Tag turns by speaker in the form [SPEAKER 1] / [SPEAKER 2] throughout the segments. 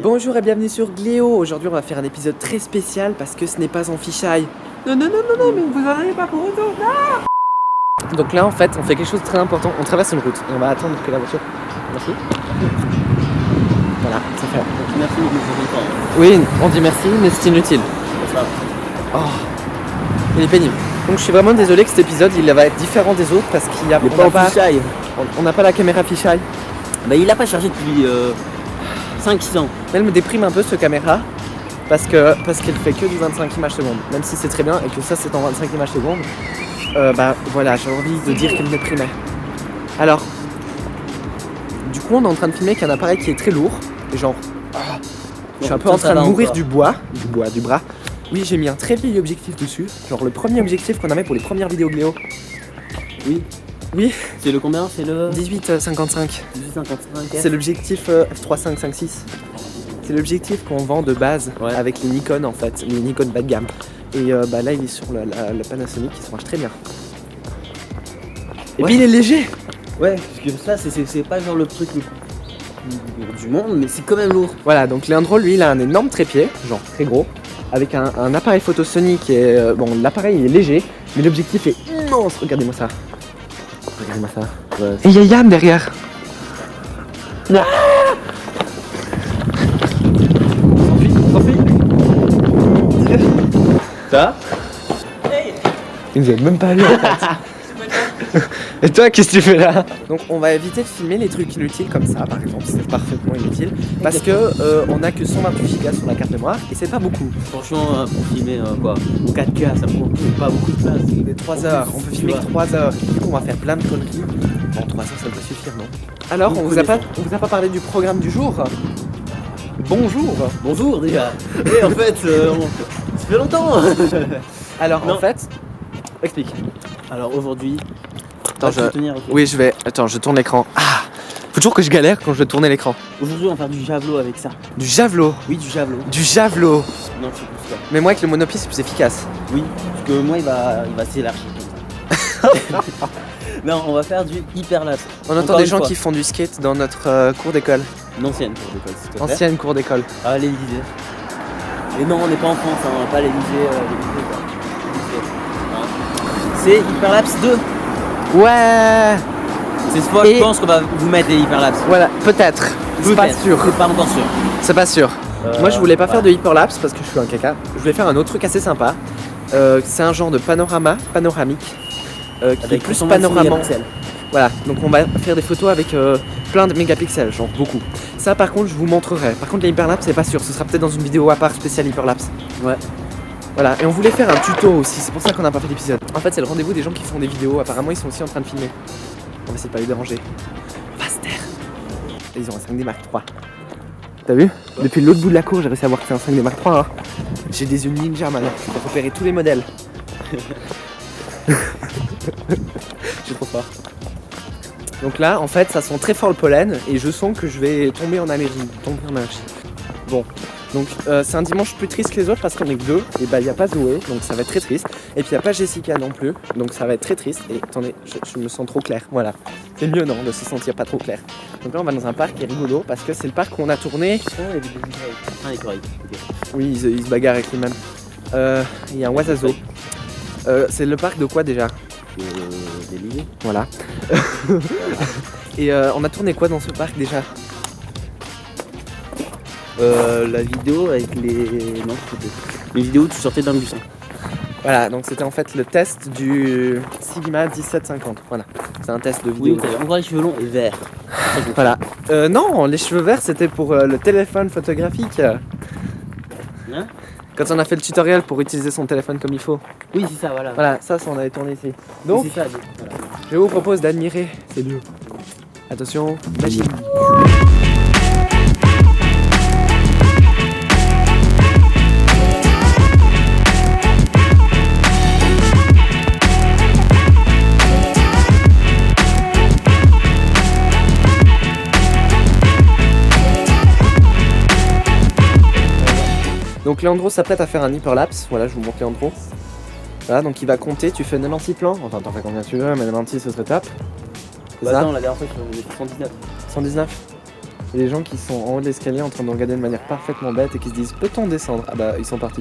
[SPEAKER 1] Bonjour et bienvenue sur Gléo. Aujourd'hui on va faire un épisode très spécial parce que ce n'est pas en fisheye. Non, mais vous en avez pas pour autant. Non. Donc là en fait on fait quelque chose de très important. On traverse une route et on va attendre que la voiture. Merci. Voilà, c'est fait.
[SPEAKER 2] Donc merci, mais
[SPEAKER 1] Oui, on dit merci mais c'est inutile. Oh, il est pénible. Donc je suis vraiment désolé que cet épisode il va être différent des autres parce qu'il y a on n'a pas la caméra fisheye.
[SPEAKER 2] Bah il a pas chargé depuis 5-6 ans.
[SPEAKER 1] Elle me déprime un peu ce caméra parce qu'elle fait que du 25 images secondes. Même si c'est très bien et que ça c'est en 25 images secondes. Bah voilà, j'ai envie de dire qu'elle me déprimait. Alors, du coup on est en train de filmer avec un appareil qui est très lourd. Et genre, je suis un peu en train de mourir du bras. Oui, j'ai mis un très vieil objectif dessus. Genre le premier objectif qu'on avait pour les premières vidéos Gléo. Oui.
[SPEAKER 2] C'est le combien? C'est le
[SPEAKER 1] 18-55.
[SPEAKER 2] 1855.
[SPEAKER 1] C'est l'objectif f3.556. C'est l'objectif qu'on vend de base avec les Nikon en fait, les Nikon bas de gamme. Et bah là il est sur le Panasonic qui se marche très bien. Et puis il est léger.
[SPEAKER 2] Ouais, parce que ça c'est pas genre le truc le plus du monde, mais c'est quand même lourd.
[SPEAKER 1] Voilà, donc Leandro lui il a un énorme trépied, genre très gros, avec un appareil photo Sony qui est... bon l'appareil il est léger, mais l'objectif est immense. Regardez-moi ça. Ouais, et il y a Yann derrière. Ah, on s'enfuit.
[SPEAKER 2] Ça
[SPEAKER 1] Il nous aide même pas à lui en fait. Et toi qu'est-ce que tu fais là? Donc on va éviter de filmer les trucs inutiles comme ça par exemple, c'est parfaitement inutile. Parce que on a que 128 Go sur la carte mémoire et c'est pas beaucoup.
[SPEAKER 2] Franchement pour filmer quoi 4K ça prend pas beaucoup de place.
[SPEAKER 1] Des 3 heures, on peut filmer que 3 heures. Du coup on va faire plein de conneries. Bon 3 heures ça peut suffire non? Alors on vous a pas parlé du programme du jour?
[SPEAKER 2] Bonjour déjà. Et en fait ça fait longtemps.
[SPEAKER 1] Alors
[SPEAKER 2] non.
[SPEAKER 1] En fait, explique.
[SPEAKER 2] Alors aujourd'hui,
[SPEAKER 1] attends, oui je vais. Attends, je tourne l'écran. Ah, faut toujours que je galère quand je veux tourner l'écran.
[SPEAKER 2] Aujourd'hui on va faire du javelot avec ça.
[SPEAKER 1] Du javelot?
[SPEAKER 2] Oui, du javelot.
[SPEAKER 1] Du javelot.
[SPEAKER 2] Non, c'est plus ça.
[SPEAKER 1] Mais moi avec le monopile c'est plus efficace.
[SPEAKER 2] Oui, parce que moi il va s'élargir comme ça. Non, on va faire du hyperlapse.
[SPEAKER 1] On entend des gens qui font du skate dans notre cours d'école.
[SPEAKER 2] Une ancienne cour d'école, s'il te plaît.
[SPEAKER 1] Ancienne cour d'école.
[SPEAKER 2] Ah, l'Élysée. Et non, on n'est pas en France, hein, on n'a pas l'Élysée. C'est hyperlapse 2.
[SPEAKER 1] Ouais.
[SPEAKER 2] C'est ce fois je pense qu'on va vous mettre des hyperlapses.
[SPEAKER 1] Voilà, peut-être. C'est pas sûr.
[SPEAKER 2] C'est pas encore sûr.
[SPEAKER 1] C'est pas sûr. Moi je voulais pas faire de hyperlapse parce que je suis un caca. Je voulais faire un autre truc assez sympa. C'est un genre de panoramique qui est plus panorama. Voilà, donc on va faire des photos avec plein de mégapixels, genre beaucoup. Ça par contre je vous montrerai. Par contre les hyperlapse c'est pas sûr, ce sera peut-être dans une vidéo à part spéciale hyperlapse.
[SPEAKER 2] Ouais.
[SPEAKER 1] Voilà, et on voulait faire un tuto aussi, c'est pour ça qu'on n'a pas fait d'épisode. En fait c'est le rendez-vous des gens qui font des vidéos, apparemment ils sont aussi en train de filmer. On va essayer de pas les déranger. On va se taire. Et ils ont un 5D Mark III. T'as vu? Depuis l'autre bout de la cour j'ai réussi à voir que c'est un 5D Mark III. Hein. J'ai des yeux ninja maintenant, je peux repérer tous les modèles. J'ai trop fort. Donc là, en fait, ça sent très fort le pollen et je sens que je vais tomber en allergie. Bon, donc c'est un dimanche plus triste que les autres parce qu'on est que deux. Et bah, il n'y a pas Zoé, donc ça va être très triste. Et puis il n'y a pas Jessica non plus, donc ça va être très triste. Et attendez, je me sens trop clair, voilà. C'est mieux, non, de se sentir pas trop clair. Donc là, on va dans un parc qui est rigolo parce que c'est le parc où on a tourné.
[SPEAKER 2] Les corrects.
[SPEAKER 1] Oui, ils se bagarrent avec lui-même. Il y a un wasazo. C'est le parc de quoi déjà?
[SPEAKER 2] Des milliers.
[SPEAKER 1] Voilà. Et on a tourné quoi dans ce parc déjà?
[SPEAKER 2] La vidéo avec les... Non, c'était... Une vidéo où tu sortais d'un buisson.
[SPEAKER 1] Voilà, donc c'était en fait le test du Sigma 1750. Voilà, c'est un test de vidéo.
[SPEAKER 2] Oui, t'avais encore les cheveux longs et verts.
[SPEAKER 1] Voilà. Non, les cheveux verts c'était pour le téléphone photographique.
[SPEAKER 2] Hein?
[SPEAKER 1] Quand on a fait le tutoriel pour utiliser son téléphone comme il faut.
[SPEAKER 2] Oui, c'est ça, voilà.
[SPEAKER 1] Voilà, ça on avait tourné ici. Donc,
[SPEAKER 2] c'est ça, voilà.
[SPEAKER 1] Je vous propose d'admirer ces lieux. Attention, magie. Donc Leandro s'apprête à faire un hyperlapse, voilà je vous montre Leandro. Voilà donc il va compter, tu fais 96 plans, enfin t'en fais combien tu veux, mais 96 ce serait top.
[SPEAKER 2] Bah attends, la dernière fois je faisais 119.
[SPEAKER 1] 119. Et les gens qui sont en haut de l'escalier en train de regarder de manière parfaitement bête et qui se disent peut-on descendre? Ah bah ils sont partis.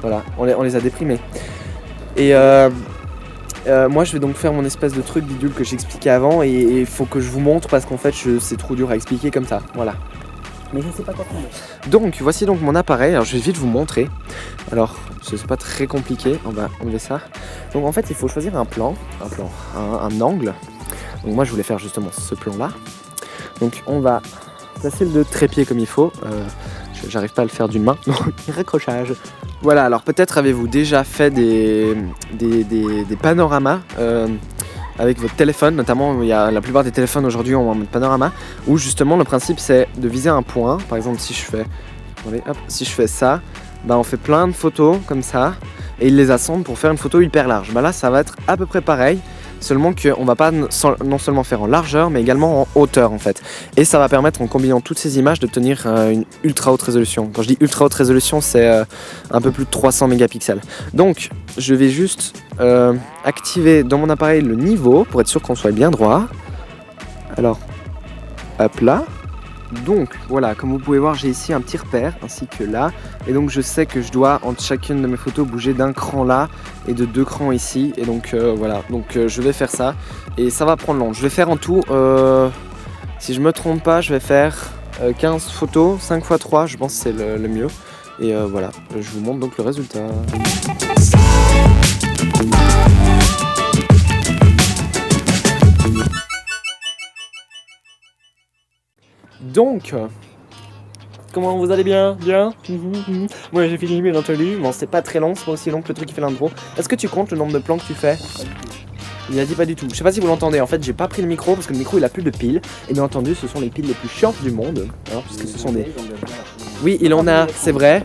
[SPEAKER 1] Voilà, on les a déprimés. Et moi je vais donc faire mon espèce de truc bidule que j'expliquais avant et il faut que je vous montre parce qu'en fait c'est trop dur à expliquer comme ça. Voilà.
[SPEAKER 2] Mais je sais pas quoi prendre.
[SPEAKER 1] Donc voici donc mon appareil, alors je vais vite vous montrer. Alors c'est pas très compliqué, on va enlever ça. Donc en fait il faut choisir un angle. Donc moi je voulais faire justement ce plan là. Donc on va placer le trépied comme il faut. J'arrive pas à le faire d'une main, donc raccrochage. Voilà, alors peut-être avez-vous déjà fait des panoramas avec votre téléphone, notamment la plupart des téléphones aujourd'hui ont un mode panorama, où justement le principe c'est de viser un point. Par exemple si je fais ça, bah on fait plein de photos comme ça, et il les assemble pour faire une photo hyper large. Bah là ça va être à peu près pareil, seulement qu'on va pas non seulement faire en largeur, mais également en hauteur en fait. Et ça va permettre, en combinant toutes ces images, d'obtenir une ultra haute résolution. Quand je dis ultra haute résolution, c'est un peu plus de 300 mégapixels. Donc, je vais juste activer dans mon appareil le niveau, pour être sûr qu'on soit bien droit. Alors, hop là. Donc, voilà, comme vous pouvez voir, j'ai ici un petit repère, ainsi que là. Et donc, je sais que je dois, entre chacune de mes photos, bouger d'un cran là et de 2 crans ici. Et donc, voilà. Donc, je vais faire ça. Et ça va prendre long. Je vais faire en tout, si je me trompe pas, je vais faire 15 photos, 5 x 3, je pense que c'est le mieux. Et voilà, je vous montre donc le résultat. Donc, comment vous allez bien? Bien? Moi j'ai fini bien entendu. Bon, c'est pas très long, c'est pas aussi long que le truc qui fait l'intro. Est-ce que tu comptes le nombre de plans que tu fais? Il a dit pas du tout. Je sais pas si vous l'entendez. En fait, j'ai pas pris le micro parce que le micro il a plus de piles. Et bien entendu, ce sont les piles les plus chiantes du monde. Hein, puisque ce sont des. Oui, il en a, c'est vrai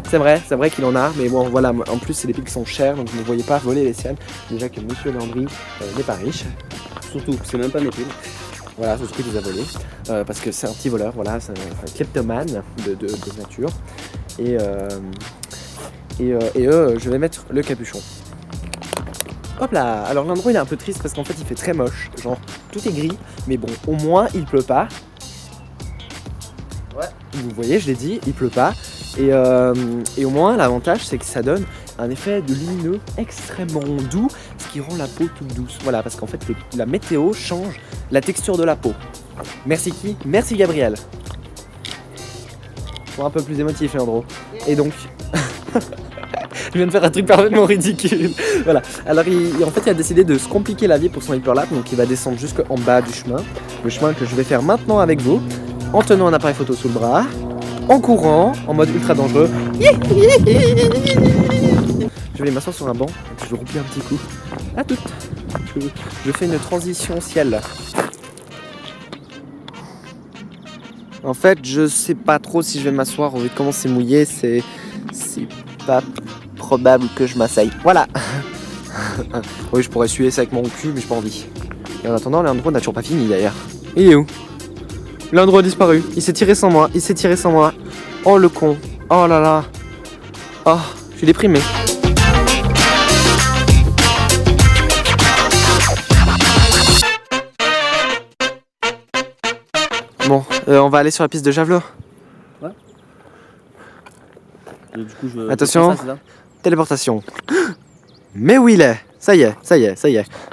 [SPEAKER 1] qu'il en a. Mais bon, voilà, en plus, c'est des piles qui sont chères. Donc ne voyez pas voler les siennes. Déjà que monsieur Landry n'est pas riche.
[SPEAKER 2] Surtout, c'est même pas mes piles.
[SPEAKER 1] Voilà, c'est ce qu'il les a volés. Parce que c'est un petit voleur, voilà, c'est un kleptomane de nature. Et je vais mettre le capuchon. Hop là. Alors l'endroit il est un peu triste parce qu'en fait il fait très moche. Genre tout est gris, mais bon, au moins il pleut pas. Ouais. Vous voyez, je l'ai dit, il pleut pas. Et au moins l'avantage c'est que ça donne un effet de lumineux extrêmement doux, ce qui rend la peau toute douce. Voilà, parce qu'en fait la météo change la texture de la peau. Merci qui? Merci Gabriel. Pour un peu plus émotif, Leandro. Et donc, je viens de faire un truc parfaitement ridicule. Voilà. Alors en fait il a décidé de se compliquer la vie pour son hyperlap, donc il va descendre jusqu'en bas du chemin. Le chemin que je vais faire maintenant avec vous, en tenant un appareil photo sous le bras, en courant, en mode ultra dangereux. Je vais aller m'asseoir sur un banc et puis je vais rouler un petit coup. À toutes. Je fais une transition ciel. En fait, je sais pas trop si je vais m'asseoir. Vu comment c'est mouillé, c'est pas probable que je m'asseille. Voilà. Oui, je pourrais suer ça avec mon cul, mais j'ai pas envie. Et en attendant, Leandro n'a toujours pas fini d'ailleurs. Il est où? Leandro a disparu. Il s'est tiré sans moi. Oh le con. Oh là là. Oh, je suis déprimé. Bon, on va aller sur la piste de javelot.
[SPEAKER 2] Ouais. Et du coup,
[SPEAKER 1] attention,
[SPEAKER 2] ça,
[SPEAKER 1] téléportation. Mais où il est? Ça y est.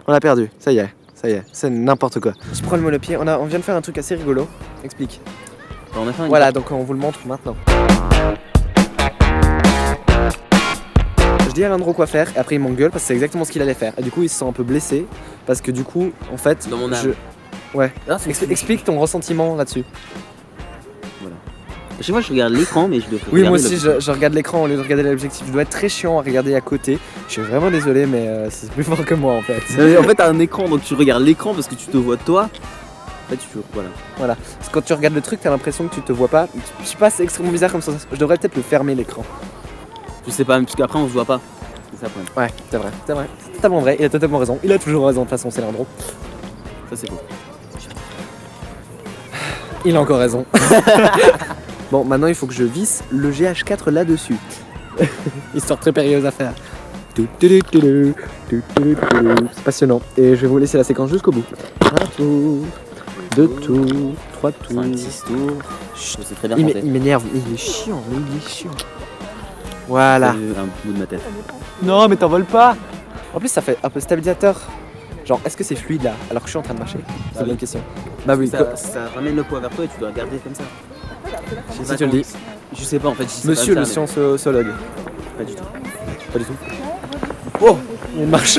[SPEAKER 1] On l'a perdu. Ça y est. C'est n'importe quoi. Je prends le monopied. On vient de faire un truc assez rigolo. Explique.
[SPEAKER 2] On a fait
[SPEAKER 1] voilà, donc on vous le montre maintenant. Je dis à Leandro quoi faire et après il m'engueule parce que c'est exactement ce qu'il allait faire. Et du coup, il se sent un peu blessé parce que du coup, en fait,
[SPEAKER 2] dans mon âme.
[SPEAKER 1] Ouais.
[SPEAKER 2] Non,
[SPEAKER 1] explique ton ressentiment là-dessus.
[SPEAKER 2] Voilà. Je sais pas, je regarde l'écran, mais je dois.
[SPEAKER 1] Oui, moi aussi, je regarde l'écran au lieu de regarder l'objectif. Je dois être très chiant à regarder à côté. Je suis vraiment désolé, mais c'est plus fort que moi en fait.
[SPEAKER 2] En fait, t'as un écran, donc tu regardes l'écran parce que tu te vois toi. En fait,
[SPEAKER 1] Voilà. Parce que quand tu regardes le truc, t'as l'impression que tu te vois pas. Je sais pas, c'est extrêmement bizarre comme ça. Je devrais peut-être le fermer l'écran.
[SPEAKER 2] Je sais pas, parce qu'après on se voit pas. C'est ça le problème.
[SPEAKER 1] Ouais, c'est vrai. C'est totalement vrai. Il a totalement raison. Il a toujours raison. De toute façon, c'est Leandro.
[SPEAKER 2] Ça, c'est beau.
[SPEAKER 1] Il a encore raison. Bon, maintenant il faut que je visse le GH4 là-dessus. Histoire très périlleuse à faire. C'est passionnant. Et je vais vous laisser la séquence jusqu'au bout. 2 tours, 3 tours.
[SPEAKER 2] 5, 6 tours.
[SPEAKER 1] Chut.
[SPEAKER 2] C'est très bien
[SPEAKER 1] Il
[SPEAKER 2] compté.
[SPEAKER 1] m'énerve, il est chiant, il est chiant. Voilà.
[SPEAKER 2] C'est un bout de ma tête.
[SPEAKER 1] Non, mais t'envoles pas. En plus, ça fait un peu stabilisateur. Genre, est-ce que c'est fluide là, alors que je suis en train de marcher? C'est
[SPEAKER 2] Bah
[SPEAKER 1] une bonne
[SPEAKER 2] oui.
[SPEAKER 1] question. Bah oui,
[SPEAKER 2] Ça ramène le poids vers toi et tu dois garder comme ça.
[SPEAKER 1] si tu le dis.
[SPEAKER 2] Je sais pas en fait. Je sais
[SPEAKER 1] Monsieur
[SPEAKER 2] pas
[SPEAKER 1] le
[SPEAKER 2] ça, mais
[SPEAKER 1] scienceologue.
[SPEAKER 2] Pas du tout.
[SPEAKER 1] Pas du tout. Oh, il y a une marche.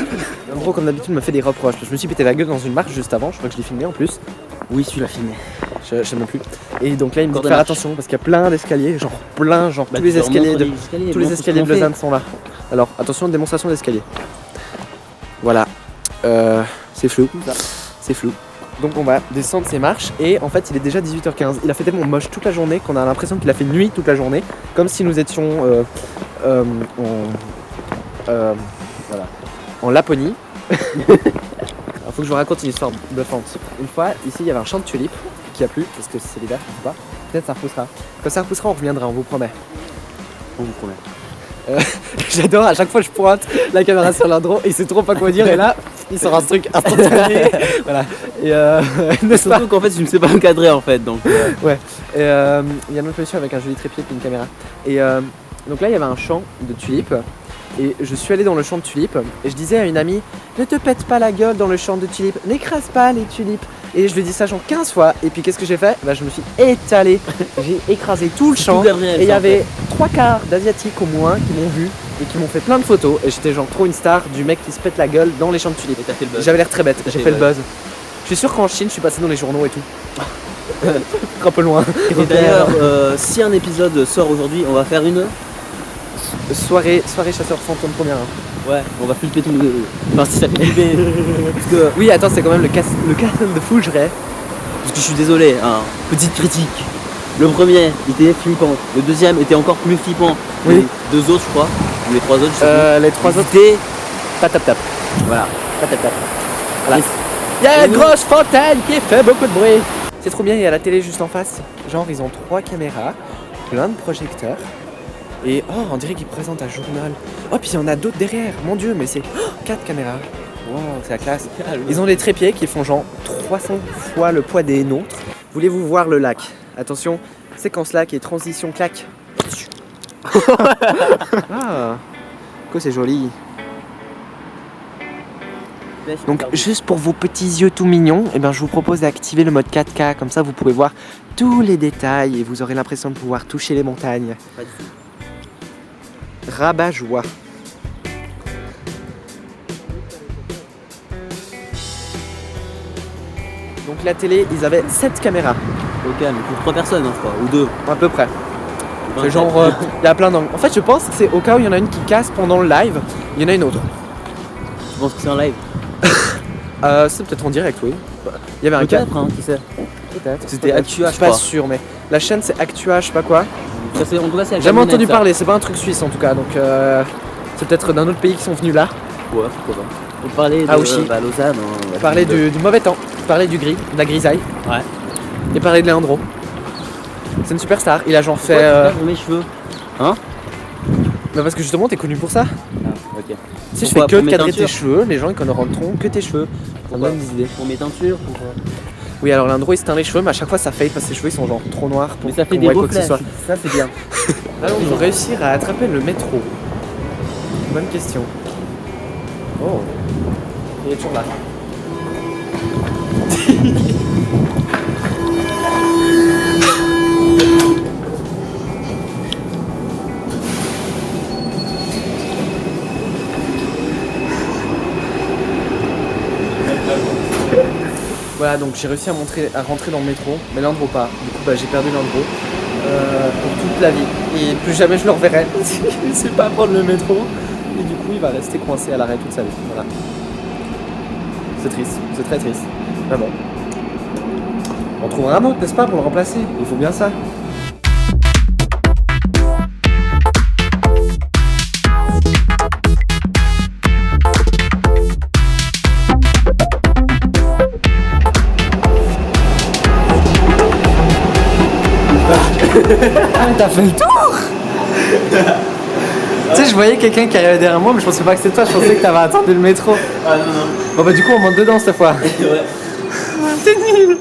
[SPEAKER 1] En gros, comme d'habitude, me fait des reproches. Je me suis pété la gueule dans une marche juste avant. Je crois que je l'ai filmé en plus.
[SPEAKER 2] Oui, tu l'as filmé.
[SPEAKER 1] Je sais même plus. Et donc là, il me dit
[SPEAKER 2] Encore
[SPEAKER 1] de
[SPEAKER 2] des
[SPEAKER 1] faire
[SPEAKER 2] marches.
[SPEAKER 1] attention parce qu'il y a plein d'escaliers. Genre plein, genre
[SPEAKER 2] Bah,
[SPEAKER 1] tous les
[SPEAKER 2] tu leur
[SPEAKER 1] escaliers
[SPEAKER 2] montres
[SPEAKER 1] de.
[SPEAKER 2] les escaliers.
[SPEAKER 1] Tous les
[SPEAKER 2] montre ce
[SPEAKER 1] escaliers
[SPEAKER 2] qu'on
[SPEAKER 1] de
[SPEAKER 2] fait.
[SPEAKER 1] Lausanne sont là. Alors, attention, démonstration d'escalier. Voilà. C'est flou. C'est flou. Donc on va descendre ces marches et en fait il est déjà 18h15. Il a fait tellement moche toute la journée qu'on a l'impression qu'il a fait nuit toute la journée. Comme si nous étions
[SPEAKER 2] Voilà.
[SPEAKER 1] en Laponie. Il faut que je vous raconte une histoire bluffante. Une fois, ici il y avait un champ de tulipes qui a plu parce que c'est l'hiver, je sais pas. Peut-être ça repoussera. Quand ça repoussera, on reviendra, on vous promet.
[SPEAKER 2] On vous promet.
[SPEAKER 1] J'adore, à chaque fois je pointe la caméra sur l'intro et il sait trop pas quoi dire et là il sort un truc instantané. Voilà. Et n'est-ce pas?
[SPEAKER 2] Surtout qu'en fait, je ne sais pas encadrer en fait. Donc.
[SPEAKER 1] Ouais. Et il y a un autre monsieur avec un joli trépied et une caméra. Et donc là il y avait un champ de tulipes. Et je suis allé dans le champ de tulipes et je disais à une amie, ne te pète pas la gueule dans le champ de tulipes, n'écrase pas les tulipes. Et je lui ai dit ça genre 15 fois et puis qu'est-ce que j'ai fait? Bah, je me suis étalé, j'ai écrasé tout le champ.
[SPEAKER 2] Tout Gabriel,
[SPEAKER 1] Et il y
[SPEAKER 2] ça, en
[SPEAKER 1] avait 3/4 d'asiatiques au moins qui m'ont vu et qui m'ont fait plein de photos. Et j'étais genre trop une star du mec qui se pète la gueule dans les champs de tulipes.
[SPEAKER 2] Et t'as fait le buzz.
[SPEAKER 1] J'avais l'air très bête,
[SPEAKER 2] T'as
[SPEAKER 1] j'ai
[SPEAKER 2] fait
[SPEAKER 1] fait
[SPEAKER 2] le
[SPEAKER 1] le buzz. Je suis sûr qu'en Chine je suis passé dans les journaux et tout. Un peu loin.
[SPEAKER 2] Et d'ailleurs, si un épisode sort aujourd'hui, on va faire une.
[SPEAKER 1] Soirée chasseur fantôme première.
[SPEAKER 2] Ouais, on va flipper tout le. Enfin, si ça fait flipper. Parce que.
[SPEAKER 1] Oui, attends, c'est quand même le castle de Fougeray.
[SPEAKER 2] Parce que je suis désolé, hein. Petite critique. Le premier était flippant. Le deuxième était encore plus flippant.
[SPEAKER 1] Oui.
[SPEAKER 2] Les deux autres, je crois. Ou les trois autres, je sais plus.
[SPEAKER 1] Les trois autres,
[SPEAKER 2] Étaient.
[SPEAKER 1] tap.
[SPEAKER 2] Voilà.
[SPEAKER 1] Tap. Voilà.
[SPEAKER 2] Et-
[SPEAKER 1] Il y a une
[SPEAKER 2] nous-
[SPEAKER 1] grosse fontaine qui fait beaucoup de bruit. C'est trop bien, il y a la télé juste en face. Genre, ils ont 3 caméras, plein de projecteurs. Et oh, on dirait qu'ils présentent un journal. Oh, puis il y en a d'autres derrière. Mon dieu, mais c'est 4 caméras. Wow, c'est la classe. Ils ont des trépieds qui font genre 300 fois le poids des nôtres. Voulez-vous voir le lac? Attention, séquence lac et transition claque. Ah, quoi, c'est joli. Donc juste pour vos petits yeux tout mignons, eh ben, je vous propose d'activer le mode 4K, comme ça vous pouvez voir tous les détails et vous aurez l'impression de pouvoir toucher les montagnes.
[SPEAKER 2] Pas du tout.
[SPEAKER 1] Rabat-joie. Donc la télé, ils avaient 7 caméras,
[SPEAKER 2] Au calme, pour 3 personnes, hein, je crois. Ou 2.
[SPEAKER 1] à peu près. C'est
[SPEAKER 2] 27.
[SPEAKER 1] genre, il y a plein d'angles. En fait, je pense que c'est au cas où il y en a une qui casse pendant le live, il y en a une autre.
[SPEAKER 2] Je pense que c'est un live.
[SPEAKER 1] C'est peut-être en direct, oui. Il y avait un cas.
[SPEAKER 2] Peut-être, hein, qui sait.
[SPEAKER 1] Peut-être.
[SPEAKER 2] C'était Actua,
[SPEAKER 1] je
[SPEAKER 2] je
[SPEAKER 1] suis pas
[SPEAKER 2] crois.
[SPEAKER 1] sûr, mais la chaîne c'est Actua, je sais pas quoi.
[SPEAKER 2] Ça, c'est, en tout cas, c'est
[SPEAKER 1] J'ai jamais entendu parler, c'est pas un truc suisse en tout cas, donc c'est peut-être d'un autre pays qui sont venus là.
[SPEAKER 2] Ouais, pourquoi pas. On parlait de
[SPEAKER 1] Ah, aussi.
[SPEAKER 2] Lausanne. Hein, on va
[SPEAKER 1] Parler
[SPEAKER 2] dire
[SPEAKER 1] du mauvais temps, parler du gris, de la grisaille,
[SPEAKER 2] Ouais.
[SPEAKER 1] et parler de Leandro. C'est une superstar, il a genre
[SPEAKER 2] Pourquoi
[SPEAKER 1] fait.
[SPEAKER 2] tu tapes dans mes cheveux?
[SPEAKER 1] Bah parce que justement t'es connu pour ça.
[SPEAKER 2] Ah, ok.
[SPEAKER 1] Si je
[SPEAKER 2] Pourquoi?
[SPEAKER 1] fais que
[SPEAKER 2] Pour mes
[SPEAKER 1] cadrer tes
[SPEAKER 2] teintures
[SPEAKER 1] cheveux, les gens ils connaîtront que tes cheveux. Ça me
[SPEAKER 2] Pourquoi?
[SPEAKER 1] donne des idées.
[SPEAKER 2] Pour mes teintures, pour.
[SPEAKER 1] Oui, alors Leandro il se teint les cheveux, mais à chaque fois ça fade parce que ses cheveux ils sont genre trop noirs pour
[SPEAKER 2] Mais ça fait
[SPEAKER 1] qu'on
[SPEAKER 2] des
[SPEAKER 1] voit
[SPEAKER 2] beaux
[SPEAKER 1] quoi que ce
[SPEAKER 2] flashs.
[SPEAKER 1] soit.
[SPEAKER 2] Ça, c'est bien.
[SPEAKER 1] Allons-nous réussir à attraper le métro? Bonne question. Oh, il est toujours là. Voilà, donc j'ai réussi à rentrer dans le métro, mais Leandro pas. Du coup, bah, j'ai perdu Leandro pour toute la vie. Et plus jamais je le reverrai. Il sait pas prendre le métro. Et du coup, il va rester coincé à l'arrêt toute sa vie. Voilà. C'est triste, c'est très triste. Mais bon. On trouvera un autre, n'est-ce pas, pour le remplacer. Il faut bien ça. Ah mais t'as fait le tour. Tu sais, je voyais quelqu'un qui arrivait derrière moi, mais je pensais pas que c'était toi, je pensais que t'avais attendu le métro.
[SPEAKER 2] Ah non, non.
[SPEAKER 1] Bon bah du coup on monte dedans cette fois.
[SPEAKER 2] Ouais.
[SPEAKER 1] T'es nul.